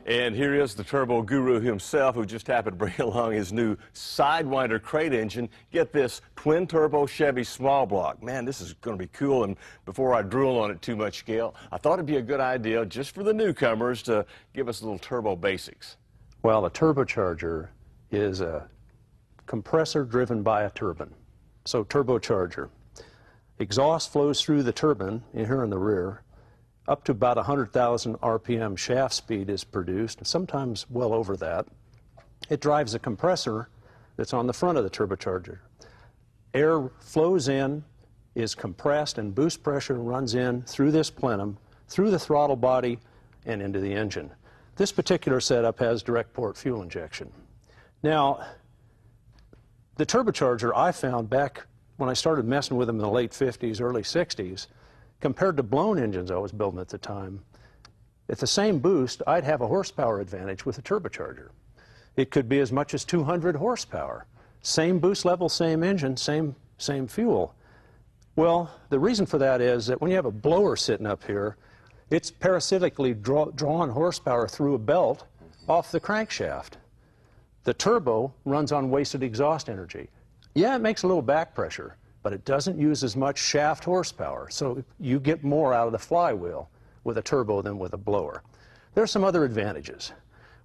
And here is the turbo guru himself, who just happened to bring along his new Sidewinder crate engine. Get this, twin-turbo Chevy small block. Man, this is going to be cool. And before I drool on it too much, Gail, I thought it'd be a good idea just for the newcomers to give us a little turbo basics. Well, a turbocharger is a compressor driven by a turbine. So turbocharger. Exhaust flows through the turbine here in the rear. Up to about 100,000 RPM shaft speed is produced, sometimes well over that. It drives a compressor that's on the front of the turbocharger. Air flows in, is compressed, and boost pressure runs in through this plenum, through the throttle body, and into the engine. This particular setup has direct port fuel injection. Now, the turbocharger I found back when I started messing with them in the late 50s, early 60s, compared to blown engines I was building at the time, at the same boost, I'd have a horsepower advantage with a turbocharger. It could be as much as 200 horsepower. Same boost level, same engine, same fuel. Well, the reason for that is that when you have a blower sitting up here, it's parasitically drawing horsepower through a belt off the crankshaft. The turbo runs on wasted exhaust energy. Yeah, it makes a little back pressure, but it doesn't use as much shaft horsepower, so you get more out of the flywheel with a turbo than with a blower. There are some other advantages.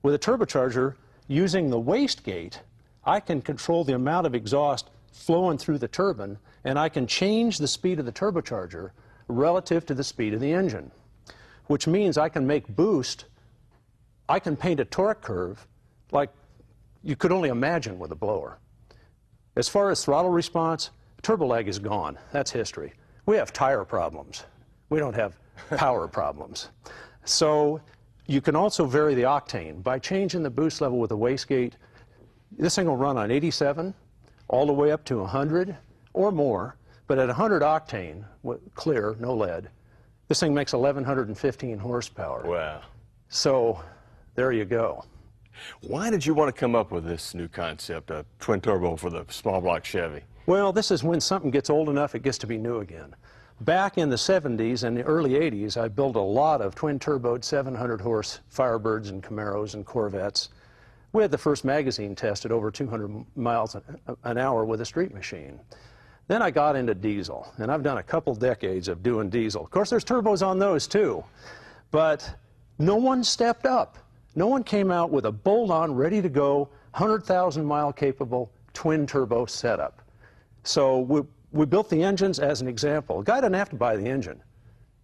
With a turbocharger, using the wastegate, I can control the amount of exhaust flowing through the turbine, and I can change the speed of the turbocharger relative to the speed of the engine, which means I can make boost, I can paint a torque curve like you could only imagine with a blower. As far as throttle response, turbo lag is gone. That's history. We have tire problems. We don't have power problems. So you can also vary the octane. By changing the boost level with the wastegate, this thing will run on 87 all the way up to 100 or more, but at 100 octane, clear, no lead, this thing makes 1,115 horsepower. Wow. So there you go. Why did you want to come up with this new concept, a twin turbo for the small block Chevy? Well, this is when something gets old enough it gets to be new again. Back in the 70s and the early 80s, I built a lot of twin-turboed 700-horse Firebirds and Camaros and Corvettes. We had the first magazine test at over 200 miles an hour with a street machine. Then I got into diesel, and I've done a couple decades of doing diesel. Of course, there's turbos on those too, but no one stepped up. No one came out with a bolt-on, ready-to-go, 100,000-mile capable twin-turbo setup. So we built the engines as an example. A guy doesn't have to buy the engine.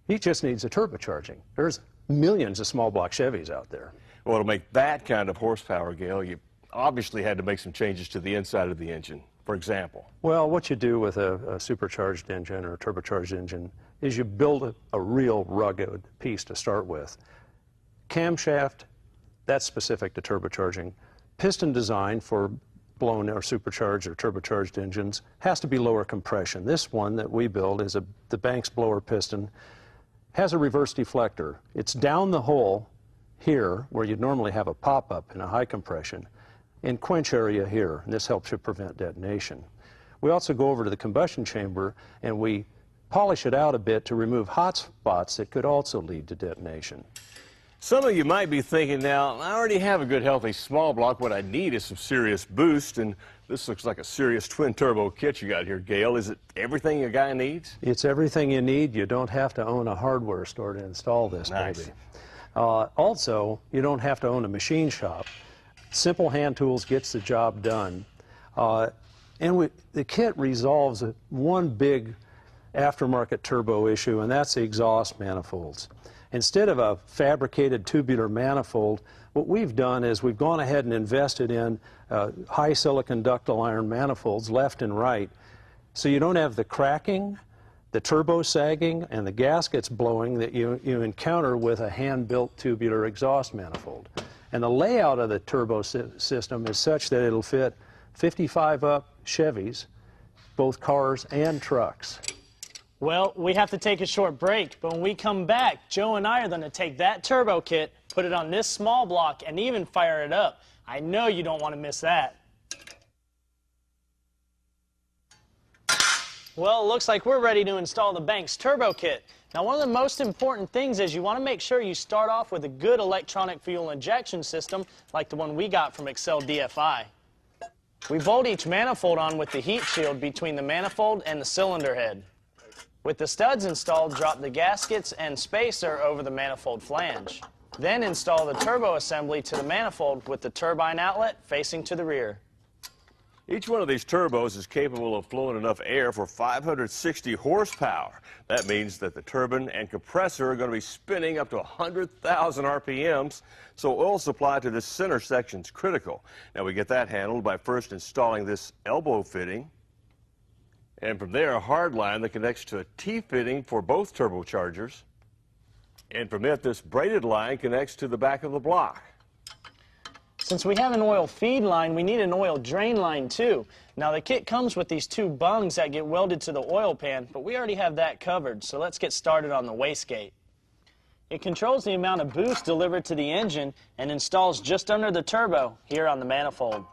He just needs a turbocharging. There's millions of small block Chevys out there. Well, to make that kind of horsepower, Gail, you obviously had to make some changes to the inside of the engine. For example? Well, what you do with a supercharged engine or a turbocharged engine is you build a real rugged piece to start with. Camshaft, that's specific to turbocharging. Piston design for blown or supercharged or turbocharged engines has to be lower compression. This one that we build is the Banks blower piston, has a reverse deflector. It's down the hole here where you'd normally have a pop-up in a high compression, in quench area here, and this helps you prevent detonation. We also go over to the combustion chamber and we polish it out a bit to remove hot spots that could also lead to detonation. Some of you might be thinking now, I already have a good healthy small block. What I need is some serious boost, and this looks like a serious twin turbo kit you got here, Gail. Is it everything a guy needs? It's everything you need. You don't have to own a hardware store to install this, nice. Baby. Also, you don't have to own a machine shop. Simple hand tools gets the job done. The kit resolves one big aftermarket turbo issue, and that's the exhaust manifolds. Instead of a fabricated tubular manifold, what we've done is we've gone ahead and invested in high silicon ductile iron manifolds left and right, so you don't have the cracking, the turbo sagging, and the gaskets blowing that you encounter with a hand-built tubular exhaust manifold. And the layout of the turbo system is such that it'll fit 55 up Chevys, both cars and trucks. Well, we have to take a short break, but when we come back, Joe and I are going to take that turbo kit, put it on this small block, and even fire it up. I know you don't want to miss that. Well, it looks like we're ready to install the Banks turbo kit. Now, one of the most important things is you want to make sure you start off with a good electronic fuel injection system like the one we got from Excel DFI. We bolt each manifold on with the heat shield between the manifold and the cylinder head. With the studs installed, drop the gaskets and spacer over the manifold flange. Then install the turbo assembly to the manifold with the turbine outlet facing to the rear. Each one of these turbos is capable of flowing enough air for 560 horsepower. That means that the turbine and compressor are going to be spinning up to 100,000 RPMs, so oil supply to this center section is critical. Now, we get that handled by first installing this elbow fitting, and from there a hard line that connects to a T-fitting for both turbochargers, and from it this braided line connects to the back of the block. Since we have an oil feed line, we need an oil drain line too. Now, the kit comes with these two bungs that get welded to the oil pan, but we already have that covered, so let's get started on the wastegate. It controls the amount of boost delivered to the engine and installs just under the turbo here on the manifold.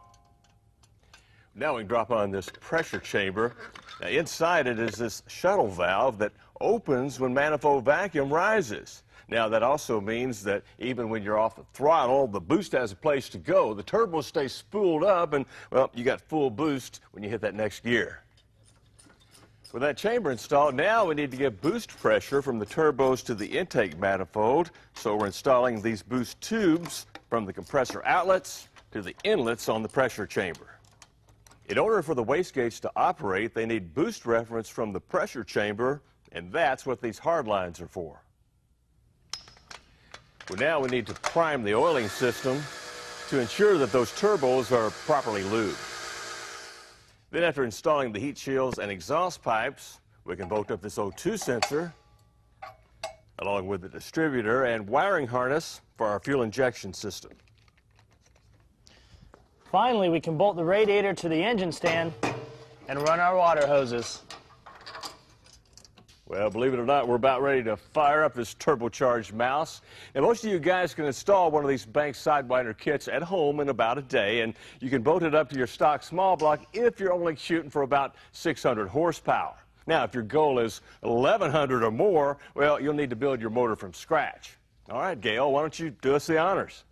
Now we can drop on this pressure chamber. Now, inside it is this shuttle valve that opens when manifold vacuum rises. Now, that also means that even when you're off the throttle, the boost has a place to go. The turbo stays spooled up, and, well, you got full boost when you hit that next gear. With that chamber installed, now we need to get boost pressure from the turbos to the intake manifold. So we're installing these boost tubes from the compressor outlets to the inlets on the pressure chamber. In order for the wastegates to operate, they need boost reference from the pressure chamber, and that's what these hard lines are for. Well, now we need to prime the oiling system to ensure that those turbos are properly lubed. Then, after installing the heat shields and exhaust pipes, we can bolt up this O2 sensor along with the distributor and wiring harness for our fuel injection system. Finally, we can bolt the radiator to the engine stand and run our water hoses. Well, believe it or not, we're about ready to fire up this turbocharged mouse. And most of you guys can install one of these Banks Sidewinder kits at home in about a day, and you can bolt it up to your stock small block if you're only shooting for about 600 horsepower. Now, if your goal is 1,100 or more, well, you'll need to build your motor from scratch. All right, Gail, why don't you do us the honors?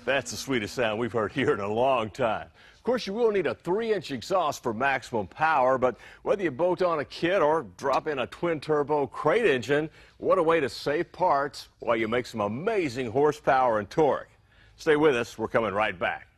That's the sweetest sound we've heard here in a long time. Of course, you will need a 3-inch exhaust for maximum power, but whether you bolt on a kit or drop in a twin-turbo crate engine, what a way to save parts while you make some amazing horsepower and torque. Stay with us. We're coming right back.